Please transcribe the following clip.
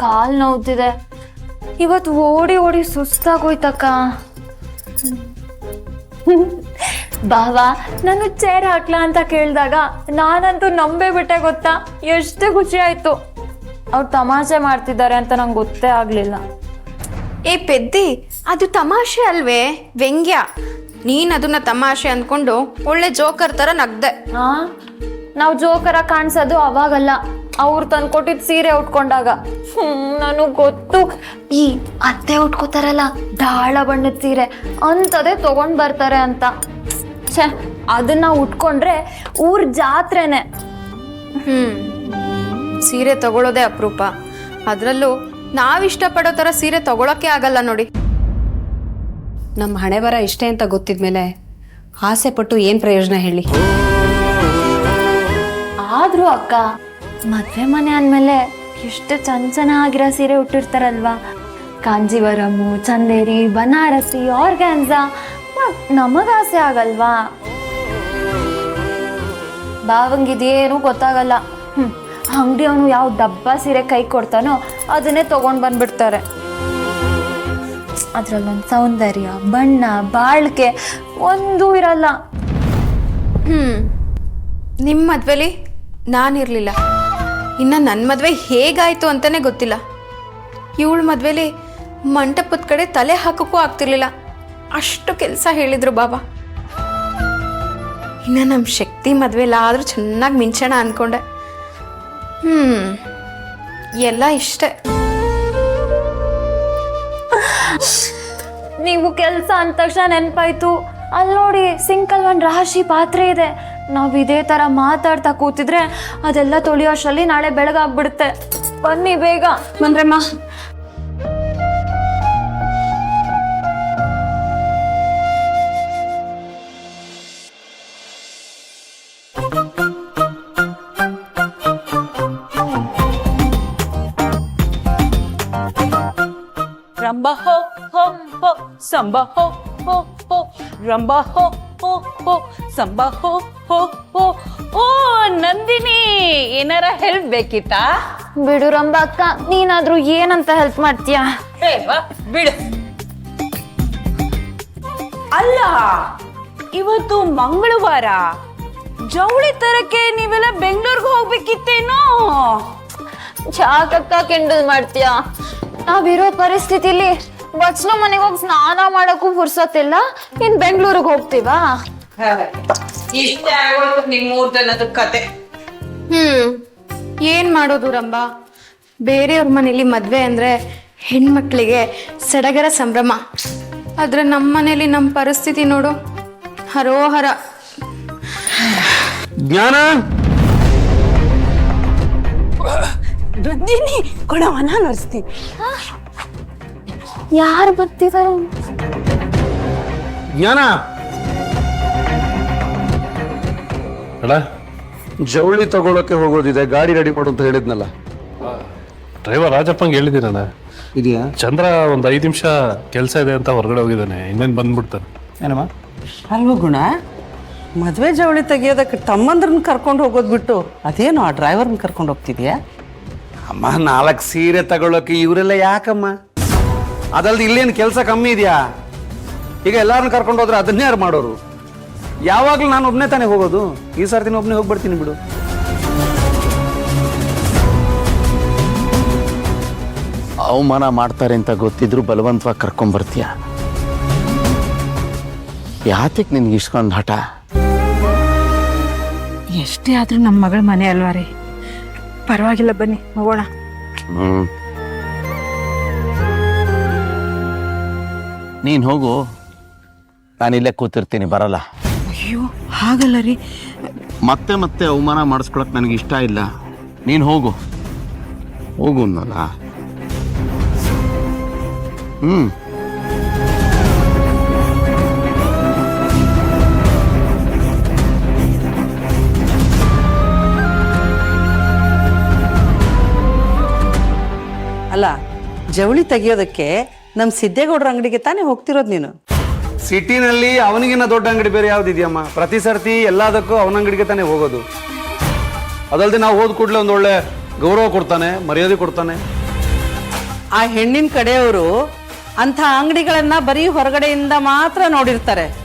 ಕಾಲ್ ನೋವ್ತಿದೆ. ಇವತ್ತು ಓಡಿ ಓಡಿ ಸುಸ್ತಾಗೋಯ್ತಕ್ಕ. ಬಾವಾ ನಾನು ಚೇರ್ ಹಾಕ್ಲಾ ಅಂತ ಕೇಳಿದಾಗ ನಾನಂತೂ ನಂಬೇ ಬಿಟ್ಟೆ ಗೊತ್ತಾ. ಎಷ್ಟು ಖುಷಿ ಆಯ್ತು. ಅವ್ರು ತಮಾಷೆ ಮಾಡ್ತಿದ್ದಾರೆ ಅಂತ ನಂಗೆ ಗೊತ್ತೇ ಆಗ್ಲಿಲ್ಲ. ಏ ಪೆದ್ದಿ, ಅದು ತಮಾಷೆ ಅಲ್ವೇ, ವ್ಯಂಗ್ಯ. ನೀನ್ ಅದನ್ನ ತಮಾಷೆ ಅಂದ್ಕೊಂಡು ಒಳ್ಳೆ ಜೋಕರ್ ತರ ನಗ್ದೆ. ನಾವು ಜೋಕರ ಕಾಣಿಸೋದು ಅವಾಗಲ್ಲ, ಅವ್ರು ತಂದ್ಕೊಟ್ಟಿದ್ ಸೀರೆ ಉಟ್ಕೊಂಡಾಗ. ನನಗ್ ಗೊತ್ತು, ಈ ಅತ್ತೆ ಉಟ್ಕೋತಾರಲ್ಲ ದಾಳ ಬಣ್ಣದ ಸೀರೆ ಅಂತದೇ ತಗೊಂಡ್ ಬರ್ತಾರೆ ಅಂತ. ಛೆ, ಅದನ್ನ ಉಟ್ಕೊಂಡ್ರೆ ಊರ್ ಜಾತ್ರೆನೆ. ಸೀರೆ ತಗೊಳ್ಳೋದೇ ಅಪರೂಪ. ಅದ್ರಲ್ಲೂ ನಾವಿಷ್ಟಪಡೋ ಥರ ಸೀರೆ ತಗೊಳಕ್ಕೆ ಆಗಲ್ಲ ನೋಡಿ. ನಮ್ಮ ಹಣೆ ಬರ ಇಷ್ಟೇ ಅಂತ ಗೊತ್ತಿದ್ಮೇಲೆ ಆಸೆ ಪಟ್ಟು ಏನು ಪ್ರಯೋಜನ ಹೇಳಿ. ಆದ್ರೂ ಅಕ್ಕ, ಮದ್ವೆ ಮನೆ ಅಂದಮೇಲೆ ಎಷ್ಟು ಚೆನ್ನಾಗಿರೋ ಸೀರೆ ಉಟ್ಟಿರ್ತಾರಲ್ವಾ. ಕಾಂಜೀವರಮು, ಚಂದೇರಿ, ಬನಾರಸಿ, ಆರ್ಗ್ಯಾನ್ಸಾ. ನಮಗಾಸೆ ಆಗಲ್ವಾ? ಬಾವಂಗಿದೇನು ಗೊತ್ತಾಗಲ್ಲ. ಅಂಗಡಿ ಅವನು ಯಾವ ಡಬ್ಬ ಸೀರೆ ಕೈ ಕೊಡ್ತಾನೋ ಅದನ್ನೇ ತಗೊಂಡ್ ಬಂದ್ಬಿಡ್ತಾರೆ. ಅದ್ರಲ್ಲೊಂದು ಸೌಂದರ್ಯ, ಬಣ್ಣ, ಬಾಳ್ಕೆ ಒಂದೂ ಇರಲ್ಲ. ನಿಮ್ಮ ಮದ್ವೆಲಿ ನಾನಿರ್ಲಿಲ್ಲ. ಇನ್ನು ನನ್ನ ಮದುವೆ ಹೇಗಾಯ್ತು ಅಂತಾನೆ ಗೊತ್ತಿಲ್ಲ. ಇವಳ ಮದ್ವೆಲಿ ಮಂಟಪದ ಕಡೆ ತಲೆ ಹಾಕೋಕ್ಕೂ ಆಗ್ತಿರ್ಲಿಲ್ಲ. ಅಷ್ಟು ಕೆಲಸ ಹೇಳಿದ್ರು ಬಾಬಾ. ಇನ್ನು ನಮ್ಮ ಶಕ್ತಿ ಮದ್ವೆಲಾದ್ರೂ ಚೆನ್ನಾಗಿ ಮಿಂಚೋಣ ಅಂದ್ಕೊಂಡೆ. ಎಲ್ಲ ಇಷ್ಟೇ. ನೀವು ಕೆಲಸ ಅಂದ ತಕ್ಷಣ ನೆನಪಾಯ್ತು. ಅಲ್ಲಿ ನೋಡಿ, ಸಿಂಕಲ್ ಒಂದು ರಾಶಿ ಪಾತ್ರೆ ಇದೆ. ನಾವು ಇದೇ ತರ ಮಾತಾಡ್ತಾ ಕೂತಿದ್ರೆ ಅದೆಲ್ಲ ತೊಳೆಯೋಷ್ಟರಲ್ಲಿ ನಾಳೆ ಬೆಳಗಾಗ್ಬಿಡುತ್ತೆ. ಬನ್ನಿ ಬೇಗ. ಬಂದ್ರಮ್ಮ. ರಂಬ ಹೋ ಹೋ ಹೋ ಸಂಬ ಹೋ ಹೋ ಹೋ ರಂಬ ಹೋ ಹೋ ಹೋ ಸಂಬ ಹೋ ಹೋ ಹೋ. ಓ ನಂದಿನಿ, ಏನಾರ ಹೆಲ್ಪ್ ಬೇಕಿತ್ತಾ? ಬಿಡು ರಂಬ ಅಕ್ಕ, ನೀನಾದ್ರೂ ಏನಂತ ಹೆಲ್ಪ್ ಮಾಡ್ತೀಯಾ? ಬಿಡು. ಅಲ್ಲ, ಇವತ್ತು ಮಂಗಳವಾರ, ಜವಳಿ ತರಕ್ಕೆ ನೀವೆಲ್ಲ ಬೆಂಗಳೂರಿಗೆ ಹೋಗ್ಬೇಕಿತ್ತೇನೋ? ಚಾಕಕ್ಕ ಕಿಂಡಲ್ ಮಾಡ್ತೀಯಾ? ನಾವಿರೋ ಪರಿಸ್ಥಿತಿಲಿ ಬಚ್ಲು ಮನೆಗೆ ಹೋಗಿ ಸ್ನಾನ ಮಾಡಕ್ಕೂ ಫುರ್ಸತ್ತಿಲ್ಲ. ಇನ್ ಬೆಂಗಳೂರಿಗೆ ಹೋಗ್ತೀವಾ? ಇಷ್ಟೇ ಆಗೋದು ನಿಮ್ ಮೂರ್ ಜನದ ಕತೆ. ಏನ್ ಮಾಡೋದು ರಂಬ? ಬೇರೆಯವ್ರ ಮನೇಲಿ ಮದ್ವೆ ಅಂದ್ರೆ ಹೆಣ್ಮಕ್ಳಿಗೆ ಸಡಗರ ಸಂಭ್ರಮ. ಆದ್ರೆ ನಮ್ಮ ಮನೇಲಿ ನಮ್ಮ ಪರಿಸ್ಥಿತಿ ನೋಡು, ಹರೋಹರ. ಜ್ಞಾನ, ನಂದಿನಿ ಕೊಡವ, ನಾನು ಅರ್ಸ್ತೀನಿ. ಯಾರು ಬರ್ತಿದಾರೆ? ಜ್ಞಾನ, ಅಣ್ಣ ಜವಳಿ ತಗೊಳಕ್ಕೆ ಹೋಗೋದಿದೆ, ಗಾಡಿ ರೆಡಿ ಮಾಡು ಅಂತ ಹೇಳಿದ್ನಲ್ಲ. ಡ್ರೈವರ್ ರಾಜಪ್ಪಂಗೆ ಹೇಳಿದ್ದೀನಣ್ಣ. ಇದೆಯಾ? ಚಂದ್ರ ಒಂದು 5 ನಿಮಿಷ ಕೆಲಸ ಇದೆ ಅಂತ ಹೊರಗಡೆ ಹೋಗಿದ್ದಾನೆ, ಇನ್ನೇನು ಬಂದ್ಬಿಡ್ತಾನೆ. ಏನಮ್ಮ ಅಲ್ವ ಗುಣ, ಮದುವೆ ಜವಳಿ ತೆಗಿಯೋದಕ್ಕೆ ತಮ್ಮಂದ್ರನ್ನ ಕರ್ಕೊಂಡು ಹೋಗೋದು ಬಿಟ್ಟು ಅದೇನು ಆ ಡ್ರೈವರ್ನ ಕರ್ಕೊಂಡು ಹೋಗ್ತಿದ್ಯಾ? ಅಮ್ಮ, 4 ಸೀರೆ ತಗೊಳಕ್ಕೆ ಇವರೆಲ್ಲ ಯಾಕಮ್ಮ? ಅದಲ್ದು ಇಲ್ಲೇನು ಕೆಲಸ ಕಮ್ಮಿ ಇದೆಯಾ? ಈಗ ಎಲ್ಲಾರನ್ನ ಕರ್ಕೊಂಡು ಹೋದ್ರೆ ಅದನ್ನೇ ಯಾರು ಮಾಡೋರು? ಯಾವಾಗಲೂ ನಾನು ಒಬ್ಬನೇ ತಾನೇ ಹೋಗೋದು. ಈ ಸರ್ತಿನ ಒಬ್ಬನೇ ಹೋಗ್ಬಿಡ್ತೀನಿ ಬಿಡು. ಅವಮಾನ ಮಾಡ್ತಾರೆ ಅಂತ ಗೊತ್ತಿದ್ರು ಬಲವಂತವಾಗಿ ಕರ್ಕೊಂಡ್ಬರ್ತೀಯ. ಯಾತಕ್ಕೆ ನಿನ್ಗೆ ಇಸ್ಕೊಂಡು ಹಠ? ಎಷ್ಟೇ ಆದ್ರೂ ನಮ್ಮ ಮಗಳ ಮನೆ ಅಲ್ವಾ ರೀ. ಪರವಾಗಿಲ್ಲ, ಬನ್ನಿ ಹೋಗೋಣ. ನೀನು ಹೋಗು, ನಾನಿಲ್ಲೇ ಕೂತಿರ್ತೀನಿ, ಬರಲ್ಲ. ಅಯ್ಯೋ ಹಾಗಲ್ಲ ರೀ. ಮತ್ತೆ ಮತ್ತೆ ಅವಮಾನ ಮಾಡಿಸ್ಕೊಳಕ್ ನನಗೆ ಇಷ್ಟ ಇಲ್ಲ. ನೀನು ಹೋಗು ಹೋಗು ಅನ್ನಲ್ಲ. ಅಲ್ಲ, ಜವಳಿ ತೆಗಿಯೋದಕ್ಕೆ ನಮ್ಮ ಸಿದ್ದೇಗೌಡರ ಅಂಗಡಿಗೆ ತಾನೇ ಹೋಗ್ತಿರೋದು ನೀನು? ಸಿಟಿನಲ್ಲಿ ಅವನಿಗಿನ್ನ ದೊಡ್ಡ ಅಂಗಡಿ ಬೇರೆ ಯಾವ್ದಿದೆಯಮ್ಮ? ಪ್ರತಿ ಸರ್ತಿ ಎಲ್ಲದಕ್ಕೂ ಅವನ ಅಂಗಡಿಗೆ ತಾನೇ ಹೋಗೋದು. ಅದಲ್ಲದೆ ನಾವು ಹೋದ ಕೂಡಲೇ ಒಂದು ಒಳ್ಳೆ ಗೌರವ ಕೊಡ್ತಾನೆ, ಮರ್ಯಾದೆ ಕೊಡ್ತಾನೆ. ಆ ಹೆಣ್ಣಿನ ಕಡೆಯವರು ಅಂಥ ಅಂಗಡಿಗಳನ್ನ ಬರೀ ಹೊರಗಡೆಯಿಂದ ಮಾತ್ರ ನೋಡಿರ್ತಾರೆ.